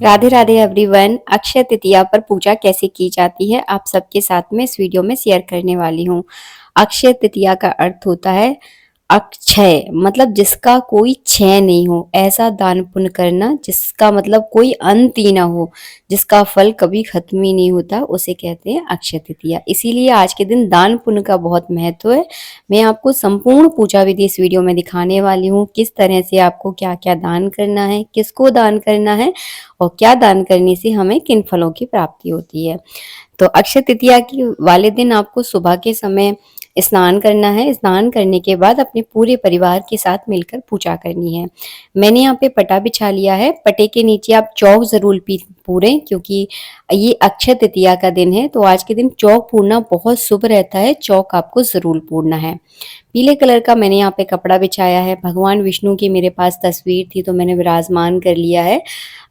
Radhe Radhe everyone. Akshaya Tritiya पर पूजा कैसे की जाती है आप सबके साथ में इस वीडियो में शेयर करने वाली हूँ। अक्षय तृतीया का अर्थ होता है अक्षय, मतलब जिसका कोई क्षय नहीं हो, ऐसा दान पुण्य करना जिसका मतलब कोई अंत ही ना हो, जिसका फल कभी खत्म ही नहीं होता, उसे कहते हैं अक्षय तृतीया। इसीलिए आज के दिन दान पुण्य का बहुत महत्व है। मैं आपको संपूर्ण पूजा विधि इस वीडियो में दिखाने वाली हूँ, किस तरह से आपको क्या क्या दान करना है, किसको दान करना है और क्या दान करने से हमें किन फलों की प्राप्ति होती है। तो अक्षय तृतीया की वाले दिन आपको सुबह के समय स्नान करना है। स्नान करने के बाद अपने पूरे परिवार के साथ मिलकर पूजा करनी है। मैंने यहाँ पे पटा बिछा लिया है। पटे के नीचे आप चौक जरूर पूरें, क्योंकि ये अक्षय तृतीया का दिन है, तो आज के दिन चौक पूरना बहुत शुभ रहता है। चौक आपको जरूर पूरना है। पीले कलर का मैंने यहाँ पे कपड़ा बिछाया है। भगवान विष्णु की मेरे पास तस्वीर थी तो मैंने विराजमान कर लिया है।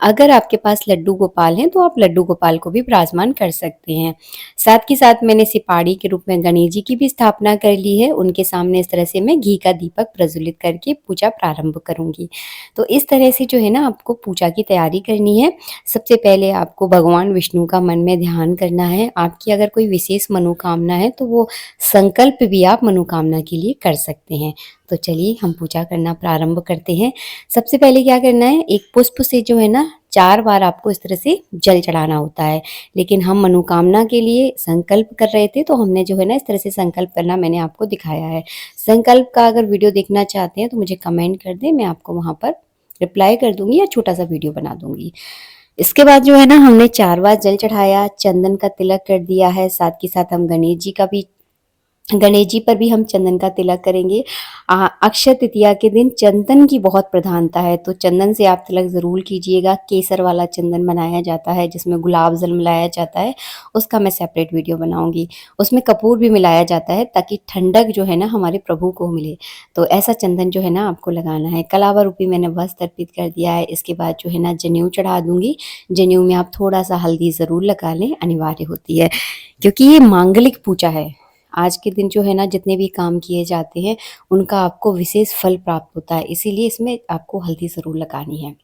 अगर आपके पास लड्डू गोपाल हैं तो आप लड्डू गोपाल को भी विराजमान कर सकते हैं। साथ के साथ मैंने सिपाड़ी के रूप में गणेश जी की भी स्थापना कर ली है। उनके सामने इस तरह से मैं घी का दीपक प्रज्वलित करके पूजा प्रारंभ करूंगी। तो इस तरह से जो है ना आपको पूजा की तैयारी करनी है। सबसे पहले आपको भगवान विष्णु का मन में ध्यान करना है। आपकी अगर कोई विशेष मनोकामना है तो वो संकल्प भी आप मनोकामना के लिए कर सकते हैं। तो चलिए हम पूजा करना प्रारंभ करते हैं। सबसे पहले क्या करना है, एक पुष्प से जो है ना 4 बार आपको इस तरह से जल चढ़ाना होता है। लेकिन हम मनोकामना के लिए संकल्प कर रहे थे तो हमने जो है ना इस तरह से संकल्प करना मैंने आपको दिखाया है। संकल्प का अगर वीडियो देखना चाहते हैं तो मुझे कमेंट कर दें, मैं आपको वहाँ पर रिप्लाई कर दूंगी या छोटा सा वीडियो बना दूंगी। इसके बाद जो है ना हमने 4 बार जल चढ़ाया, चंदन का तिलक कर दिया है। साथ के साथ हम गणेश जी पर भी हम चंदन का तिलक करेंगे। अक्षय तृतीया के दिन चंदन की बहुत प्रधानता है, तो चंदन से आप तिलक जरूर कीजिएगा। केसर वाला चंदन बनाया जाता है जिसमें गुलाब जल मिलाया जाता है, उसका मैं सेपरेट वीडियो बनाऊंगी। उसमें कपूर भी मिलाया जाता है ताकि ठंडक जो है ना हमारे प्रभु को मिले। तो ऐसा चंदन जो है ना आपको लगाना है। कलावा रूपी मैंने वस्त्र अर्पित कर दिया है। इसके बाद जो है ना जनेऊ चढ़ा दूंगी। जनेऊ में आप थोड़ा सा हल्दी जरूर लगा लें, अनिवार्य होती है, क्योंकि ये मांगलिक पूजा है। आज के दिन जो है ना जितने भी काम किए जाते हैं उनका आपको विशेष फल प्राप्त होता है, इसीलिए इसमें आपको हल्दी ज़रूर लगानी है।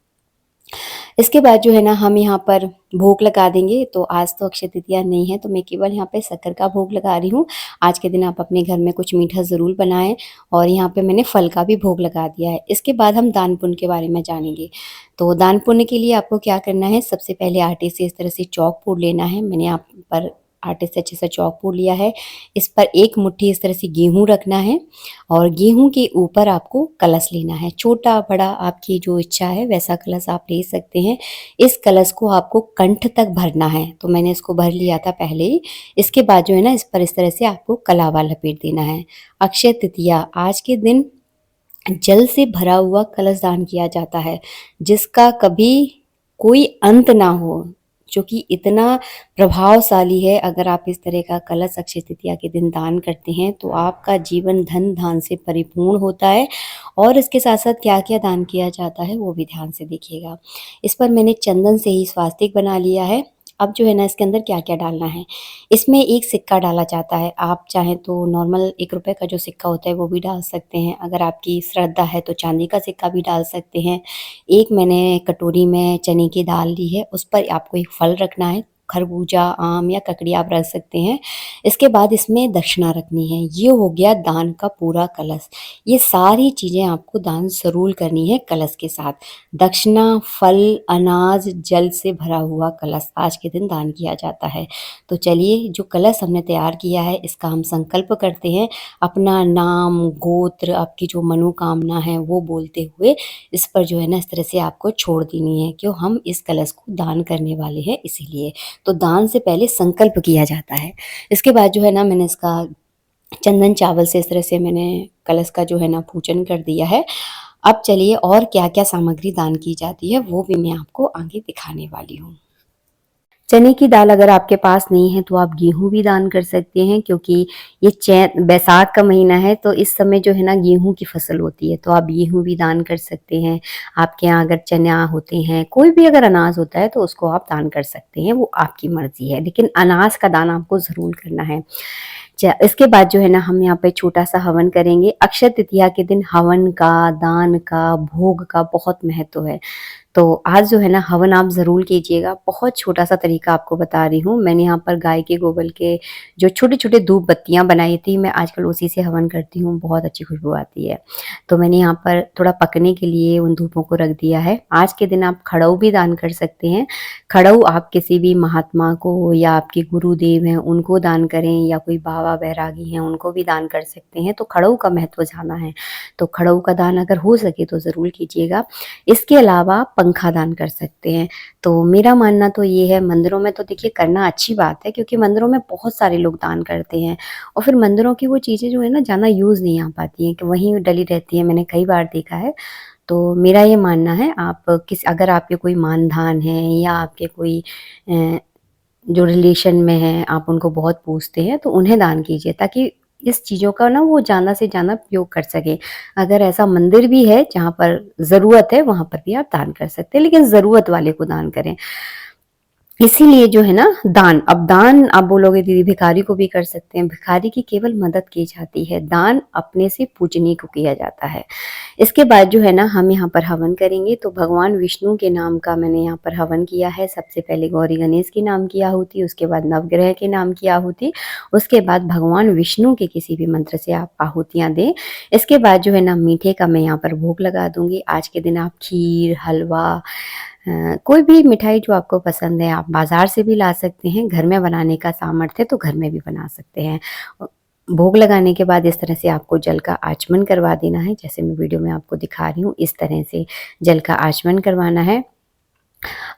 इसके बाद जो है ना हम यहाँ पर भोग लगा देंगे। तो आज तो अक्षय तृतीया नहीं है तो मैं केवल यहाँ पे शक्कर का भोग लगा रही हूँ। आज के दिन आप अपने घर में कुछ मीठा ज़रूर बनाएं। और यहाँ पे मैंने फल का भी भोग लगा दिया है। इसके बाद हम दान पुण्य के बारे में जानेंगे। तो दान पुण्य के लिए आपको क्या करना है, सबसे पहले आटे से इस तरह से चौक पूर लेना है। मैंने यहाँ पर आटे से अच्छे से चौक पूर लिया है। इस पर एक मुट्ठी इस तरह से गेहूं रखना है और गेहूं के ऊपर आपको कलश लेना है। छोटा बड़ा आपकी जो इच्छा है वैसा कलश आप ले सकते हैं। इस कलश को आपको कंठ तक भरना है, तो मैंने इसको भर लिया था पहले ही। इसके बाद जो है ना इस पर इस तरह से आपको कलावा लपेट देना है। अक्षय तृतीया आज के दिन जल से भरा हुआ कलश दान किया जाता है, जिसका कभी कोई अंत ना हो, जो कि इतना प्रभावशाली है। अगर आप इस तरह का कलश अक्षय तृतीया के दिन दान करते हैं तो आपका जीवन धन धान से परिपूर्ण होता है। और इसके साथ साथ क्या क्या दान किया जाता है वो भी ध्यान से देखिएगा। इस पर मैंने चंदन से ही स्वास्तिक बना लिया है। अब जो है ना इसके अंदर क्या क्या डालना है, इसमें एक सिक्का डाला जाता है। आप चाहें तो नॉर्मल 1 रुपए का जो सिक्का होता है वो भी डाल सकते हैं। अगर आपकी श्रद्धा है तो चांदी का सिक्का भी डाल सकते हैं। एक मैंने कटोरी में चने की दाल ली है, उस पर आपको एक फल रखना है। खरबूजा, आम या ककड़ी आप रख सकते हैं। इसके बाद इसमें दक्षिणा रखनी है। ये हो गया दान का पूरा कलश। ये सारी चीज़ें आपको दान ज़रूर करनी है कलश के साथ। दक्षिणा, फल, अनाज, जल से भरा हुआ कलश आज के दिन दान किया जाता है। तो चलिए जो कलश हमने तैयार किया है इसका हम संकल्प करते हैं। अपना नाम, गोत्र, आपकी जो मनोकामना है वो बोलते हुए इस पर जो है ना इस तरह से आपको छोड़ देनी है, क्यों हम इस कलश को दान करने वाले हैं इसीलिए। तो दान से पहले संकल्प किया जाता है। इसके बाद जो है ना मैंने इसका चंदन चावल से इस तरह से मैंने कलश का जो है ना पूजन कर दिया है। अब चलिए और क्या क्या सामग्री दान की जाती है वो भी मैं आपको आगे दिखाने वाली हूँ। चने की दाल अगर आपके पास नहीं है तो आप गेहूं भी दान कर सकते हैं, क्योंकि ये चैत बैसाख का महीना है तो इस समय जो है ना गेहूं की फसल होती है, तो आप गेहूं भी दान कर सकते हैं। आपके यहाँ अगर चना होते हैं, कोई भी अगर अनाज होता है तो उसको आप दान कर सकते हैं, वो आपकी मर्जी है, लेकिन अनाज का दान आपको ज़रूर करना है। इसके बाद जो है ना हम यहाँ पे छोटा सा हवन करेंगे। अक्षय तृतीया के दिन हवन का, दान का, भोग का बहुत महत्व है। तो आज जो है ना हवन आप ज़रूर कीजिएगा। बहुत छोटा-सा तरीका आपको बता रही हूँ। मैंने यहाँ पर गाय के गोबर के जो छोटे-छोटे धूप बत्तियाँ बनाई थी, मैं आजकल उसी से हवन करती हूँ, बहुत अच्छी खुशबू आती है। तो मैंने यहाँ पर थोड़ा पकने के लिए उन धूपों को रख दिया है। आज के दिन आप खड़ऊ भी दान कर सकते हैं। खड़ऊ आप किसी भी महात्मा को या आपके गुरुदेव हैं, उनको दान करें या कोई बाबा बैरागी हैं, उनको भी दान कर सकते हैं। तो खड़ऊ का महत्व ज़्यादा है, तो खड़ऊ का दान अगर हो सके तो ज़रूर कीजिएगा। इसके अलावा पंखा दान कर सकते हैं। तो मेरा मानना तो ये है, मंदिरों में तो देखिए करना अच्छी बात है, क्योंकि मंदिरों में बहुत सारे लोग दान करते हैं और फिर मंदिरों की वो चीज़ें जो है ना ज़्यादा यूज़ नहीं आ पाती हैं, कि वहीं डली रहती हैं, मैंने कई बार देखा है। तो मेरा ये मानना है, आप अगर आपके कोई मान-धान है या आपके कोई अ, जो रिलेशन में हैं, आप उनको बहुत पूजते हैं, तो उन्हें दान कीजिए, ताकि इस चीज़ों का ना वो ज़्यादा से ज़्यादा उपयोग कर सकें। अगर ऐसा मंदिर भी है जहाँ पर ज़रूरत है, वहाँ पर भी आप दान कर सकते हैं, लेकिन ज़रूरत वाले को दान करें। इसीलिए जो है ना दान, अब दान आप बोलोगे दीदी भिखारी को भी कर सकते हैं, भिखारी की केवल मदद की जाती है, दान अपने से पूजने को किया जाता है। इसके बाद जो है ना हम यहाँ पर हवन करेंगे, तो भगवान विष्णु के नाम का मैंने यहाँ पर हवन किया है। सबसे पहले गौरी गणेश के नाम की आहुति, उसके बाद नवग्रह के नाम की आहुति, उसके बाद भगवान विष्णु के किसी भी मंत्र से आप आहुतियाँ दें। इसके बाद जो है ना मीठे का मैं यहाँ पर भोग लगा दूँगी। आज के दिन आप खीर, हलवा, कोई भी मिठाई जो आपको पसंद है, आप बाज़ार से भी ला सकते हैं, घर में बनाने का सामर्थ्य है तो घर में भी बना सकते हैं। भोग लगाने के बाद इस तरह से आपको जल का आचमन करवा देना है, जैसे मैं वीडियो में आपको दिखा रही हूँ, इस तरह से जल का आचमन करवाना है।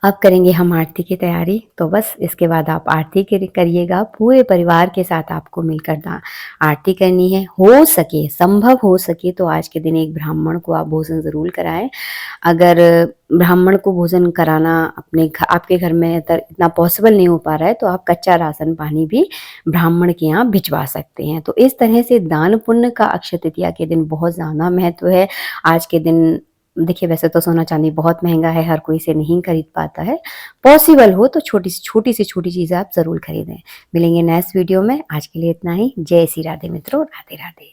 अब करेंगे हम आरती की तैयारी, तो बस इसके बाद आप आरती करिएगा, पूरे परिवार के साथ आपको मिलकर आरती करनी है। हो सके, संभव हो सके तो आज के दिन एक ब्राह्मण को आप भोजन ज़रूर कराएँ। अगर ब्राह्मण को भोजन कराना आपके घर में इतना पॉसिबल नहीं हो पा रहा है, तो आप कच्चा राशन पानी भी ब्राह्मण के यहाँ भिजवा सकते हैं। तो इस तरह से दान पुण्य का अक्षय तृतीया के दिन बहुत ज़्यादा महत्व है। आज के दिन देखिए, वैसे तो सोना चांदी बहुत महँगा है, हर कोई इसे नहीं खरीद पाता है। पॉसिबल हो तो छोटी चीज़ें आप ज़रूर खरीदें। मिलेंगे नेक्स्ट वीडियो में, आज के लिए इतना ही। जय श्री राधे मित्रों, राधे राधे।